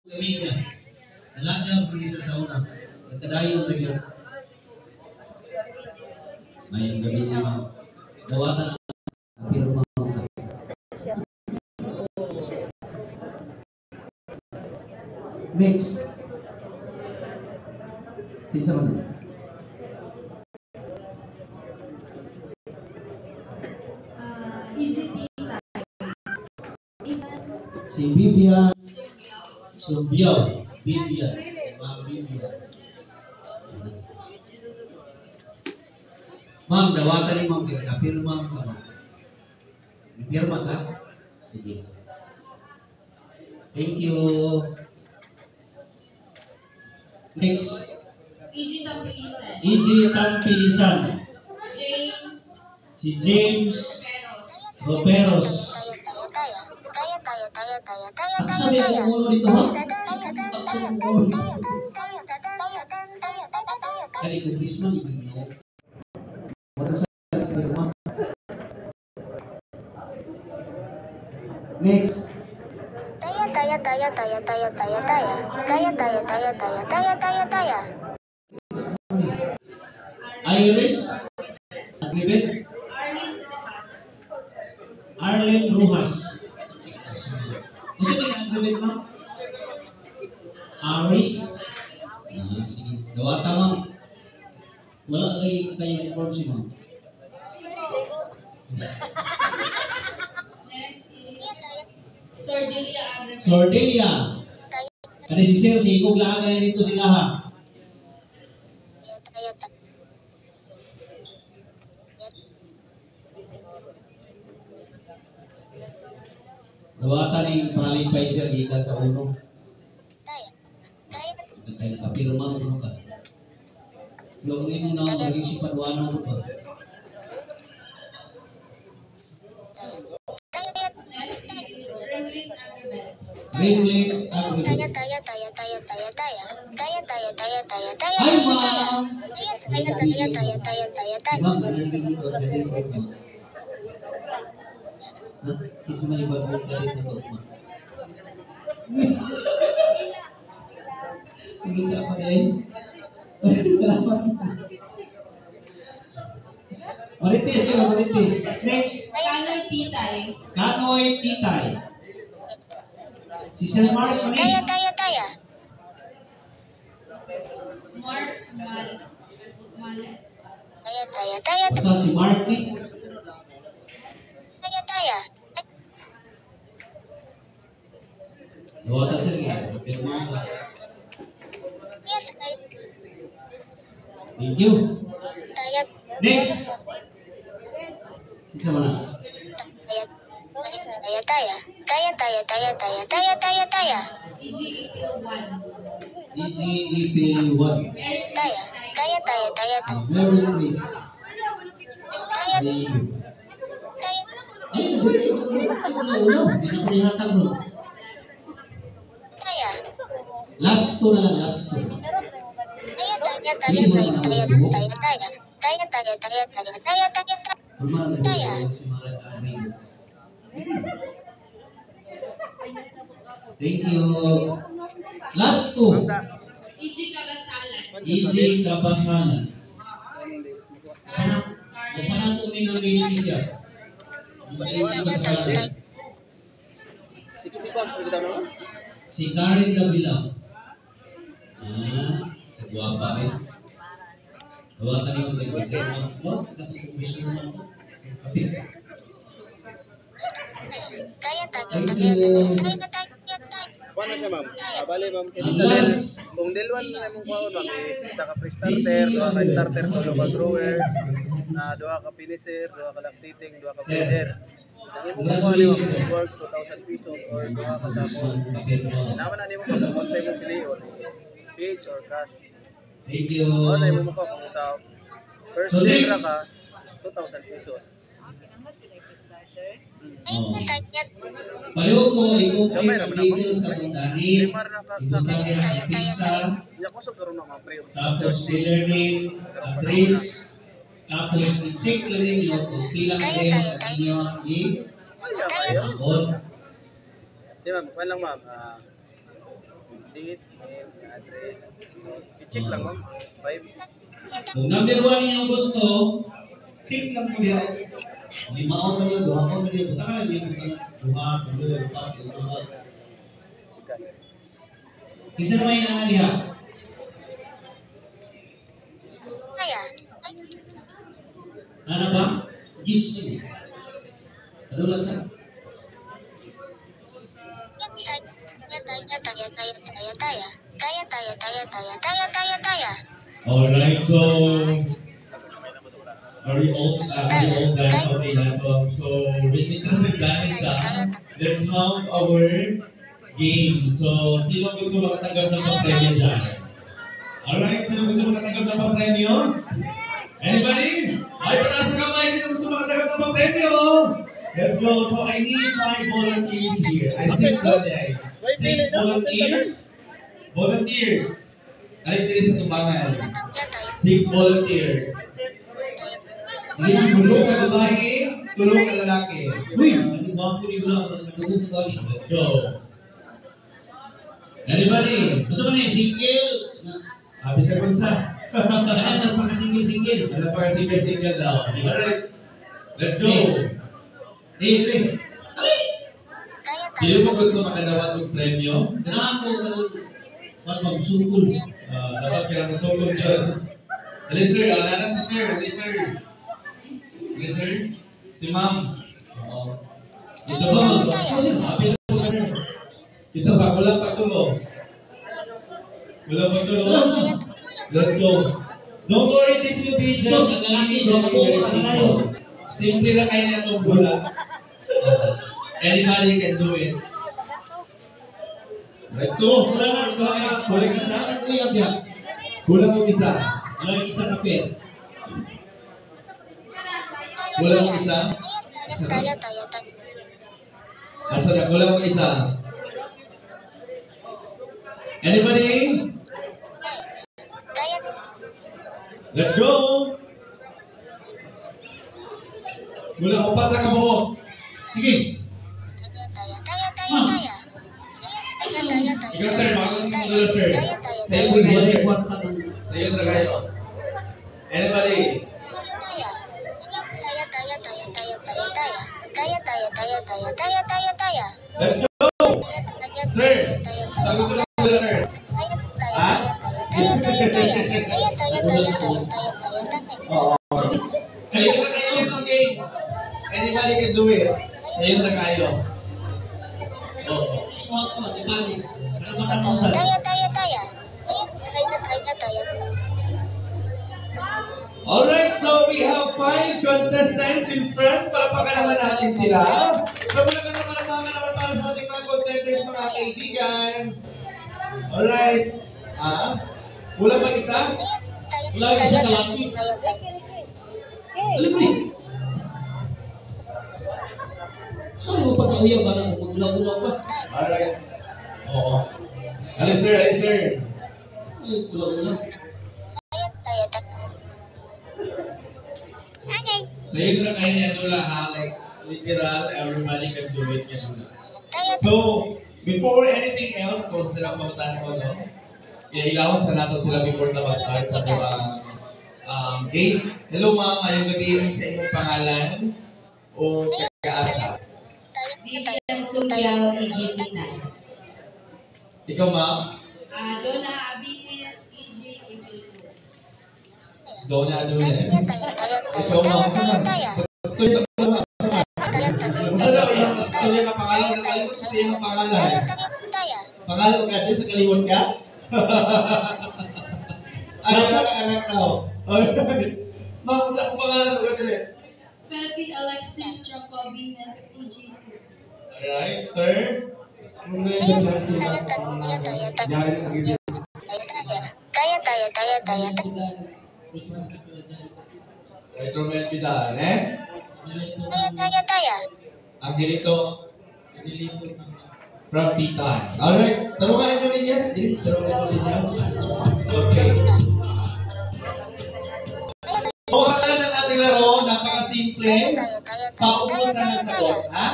Amiga, talaga ang isa sa una. Nagkadayon rin yun. Ngayong gabi niya, ma'am. Dawatan ang pirma mo. Next. Pinsa mo na. Si Bibian Subiyaw. Bibian. Ma'am Bibian. Ma'am, dawatan ni ma'am kita. Pirma ka, ma'am. Pirma ka? Sige. Thank you. Next. E.G. Tampilisan. E.G. Tampilisan. James. Si James Roperos. Sabi ang ulo dito, ha? Kali ko Bisman, hindi no. Next. Iris Agibet. Arlene Rojas. Gusto niyo ang Agibet, ma'am? Iris. Sige. Dawata, ma'am. Wala kayo form si ma'am. Sordelia. Kani si Sir, si Igog laagay dito sila, ha? Dawatan ni palipay siya gikan sa ulo. Kaya nakapirma mo ka. Yung ngayon na magiging si Paduano mo ba? Ringlix Agibet. Ay, ma'am! Ma'am, nandito ka dito. It's my bago tayo na to, ma'am. Pagkita pa rin. Salamat. Marites yun, Marites. Next. Kanoy Titay. Kanoy Titay. Si Sir Mark Mark Males. Basta si Mark ni. Dawata sir nga. Pirma ka. Thank you. Next. Isa mo na. EGEP1. Very please. Ay, ulo. Hindi na ko nihatag mo. Last two na lang, last two. Thank you. Last two. E.G. Kabasalan. E.G. Kabasalan. Kapanan to minamili siya. Si Karen Davila. Guwapa rin. Dawatan niyo ang birthday mo. Katong mo. Kuha na siya, ma'am. Bali, ma'am, kinisalin. Kung dilwan na mong kuha, ma'am, isa ka pre-starter, dua ka starter, tulo ka grower, dua ka finisher, dua ka lactating, dua ka breeder. Sa imo mo kuha niyo, worth 2,000 pesos or dua ka sapon. Naman na niyo mo kung sa imong piliyon is page or cash. Thank you. O, na mo ko kung sa first day ka is 2,000 pesos. Payo mo, ikaw po yung details sa kundani, ikaw na yung pizza, tapos learning, address, tapos i-check na rin nyo kung pilang rin sa inyong i-upload. Sige ma'am, kuha lang ma'am. date, name, address. I-check lang ma'am. 5. Kung number 1 yung gusto, check lang po yan. 5 o million, 2 o million. Punta ka lang yung 2, 3, 4, 5. Checkan. Kisa naman yung nanaliha. Ano ba? Gives you. Ano lang sa? Alright, so are you all done? Okay, laptop. So with interested done and done, let's mount our game. So sino gusto makatanggap ng pa-premyo dyan? Alright, sino gusto makatanggap ng pa-premyo? Anybody? Ay, pataas ang kamay, sino gusto makatanggap ng pa-premyo? Let's go. So I need 5 volunteers here. I see 6 volunteers. Volunteers. Ay, dito sa tumbangan. 6 volunteers. Sige na, Tulong ka babae, tulong ka lalaki. uy, ano ba ako ni Bula? Nagulong ko galing. Let's go. Anybody? Gusto mo na yung single? Happy sa kunsa. Ano, nagpaka-single-single. Ano pa single daw? Alright. Let's go. Eh. Ay! Hindi mo gusto makalawan ng premyo? Kailangan ko ba't mag-sukul? Dapat ka lang masukol dyan. Ali sir, alala si sir. Ali sir. Ali sir. Si ma'am. Ito ba? Ako siya. Happy na po ka sir. Isa pa, walang pagtulo. Walang pagtulo. Let's go. Don't worry, this will be just very simple. Simple lang kayo na itong bola. Anybody can do it. Right, two. Kulang isa. Kulang mo isa. Kulang isa kape. Kulang mo isa. Asa na, kulang mo isa. Anybody? Let's go! Kulang mo pata ka buo. Sige. Ikaw sir, baka gusto mo dula sir. Sa'yo Uy, tragayo buwan sir. yung kwarta ng... Sa'yo tragayo. Anybody? Let's go! Sir! Saan gusto mo dula sir? Ha? Sa'yo na kayo ng games. Anybody can do it. Sa'yo na kayo. Oo. Kwarta mo, di Paris. Ano matanong sa... Alright, so we have 5 contestants in front. Palapakanan naman natin sila. So mula ka naman naman para sa ating mga contenders, mga kaibigan. Alright. Kulang ba isa? Kulang isa kalaki. Alam mo rin. Saan mo pagkauyaw ba na mag-ulaw-ulaw ka? Alright. Oo. Alis sir, alis sir. Ay, ulaw-ulaw. So yun lang kayo niya dula ha. Like, literal, everybody can do it niya dula. So, before anything else, kung sila pagkatan ko, no? Ilawan sa nato sila before na mag-start sa games. Hello ma'am, ayong gabi sa inyong pangalan o kakaasa. Vivian Sugyao, EJP9. Ikaw ma'am? Donna Abinis, EJ Ibilco. Donna Adonis. Ikaw ma'am, saan? Gusto sa mga Gusto daw yung gusto niya ang pangalan na kalimut sa iyong pangalan. Pangalan ka din sa kalimut ka? Ano ka ang anak daw? Ma'am, saan ang pangalan ko Andres? Felty Alexis Jacobinas, EJ2. Alright, sir. Retromen Vidal, eh? Ang ganito, from Titan. Alright, tanungan nyo rin yan. Tanungan nyo rin yan. Okay. So, ang akala ng ating laro, napaka-simple. Paubusan ng sagot. Ha?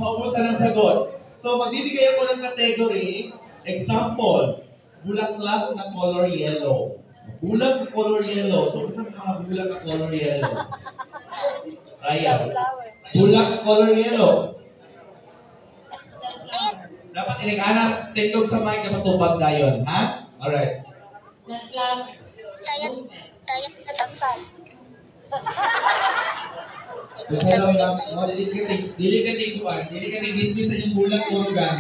Paubusan ng sagot. So, magbibigay ako ng category. Example, bulaklak na color yellow. Bulag na color yellow. So, kasi mga bulag na color yellow. Ayan. Bulag na color yellow. Dapat inig-anas, tindog sa mic na matupad dayon, ha? Alright. Sunflower. Kasi lang yung dili ka tingkuan, dili ka tig-dismiss sa inyong bulag urugan.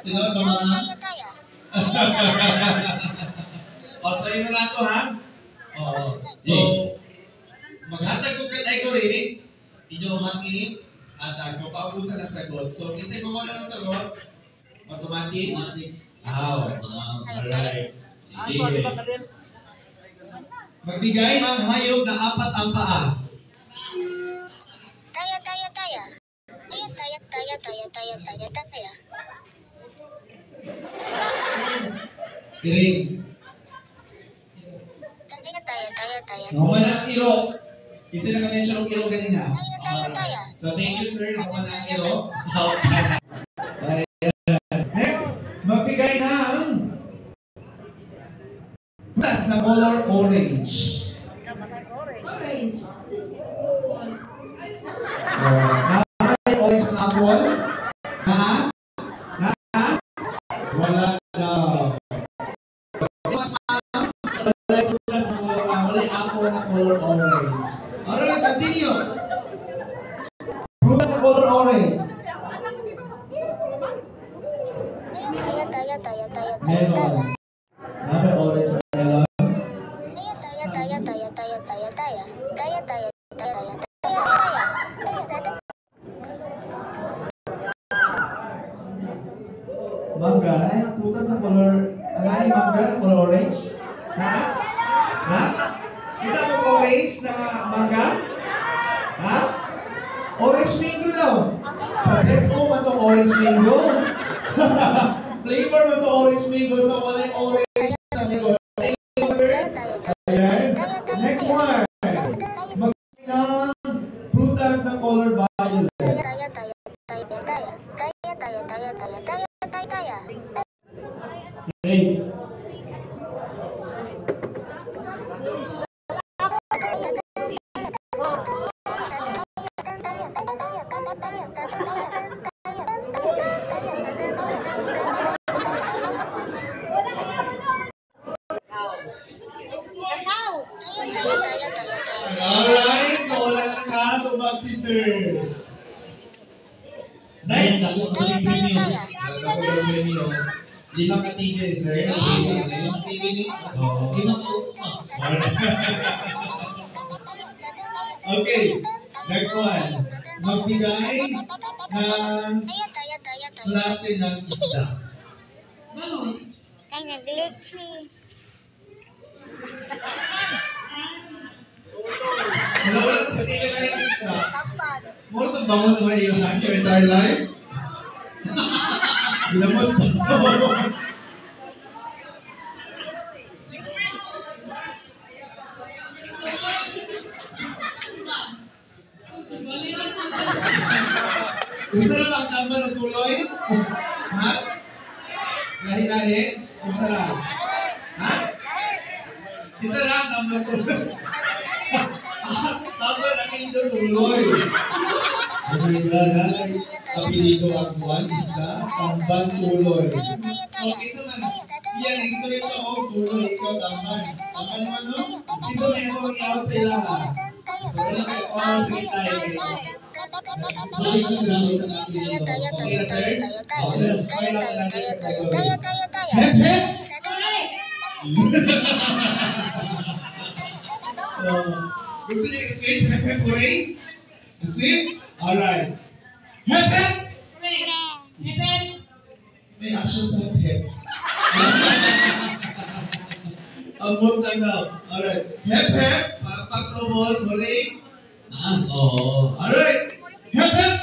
Tinawag ba mga? O, so yun na to, ha? Oo. So, maghatag ko katay ko rin, inyo hangin, at so paubusan ng sagot. So, kinsay mo wala ng sagot, automatic. Alright. Sige. Magbigay ng hayop na apat ang paa. Iring. Nakuha na ang iro. Isa na ka-mention ang iro kanina. So thank you sir, nakuha na ang iro. Next, magbigay ng plus na color orange. Orange. May orange na apple? Wala na. Wala apple na color orange. Alright, continue. Prutas na color orange. Melon. May orange na melon. Mangga, ay ang prutas na color, ay mangga na color orange? Ha? Kita mo orange na mangga? Ha? Orange mango daw. Sa Zesko man to orange mango. Flavor man to orange mango, so wala yung orange sa mango. Ayan. Next one. Mag-ibig ng prutas na color violet. Okay. Alright, so wala na nakatubag si sir. Next, ako menu. Lima katigil, sir. Lima katigil. Okay, next one. Magbigay ng klase ng isda. Bangus. Wala na sa tigil na yung isda. Mura itong bangus naman yung your entire life? Ginamos na. Usa na ba ang tama ng tuloy? Ha? Lahi-lahi? Usa na? Ha? Isa na ang tama ng tuloy. Tama na kayo tuloy. Ang apelido ang buwan, isda, tamban, tuloy. Okay, so man, siya nag-story siya, tuloy, ikaw, tamban. Ang ano, ito may akong i-out sa ilaha. So, wala kayo oras sa tayo. So, ito sila sa apelido. Okay na, sir? Okay na, smile lang natin. Hep, hep! Gusto niyo i-switch? Hep, hep, hooray? Switch? Alright. Hep, hep! Hep. May action sa hep. Abot lang daw. Alright. Hep, hep! Para pasok mo, sorry. Oo. Alright. Hep, hep!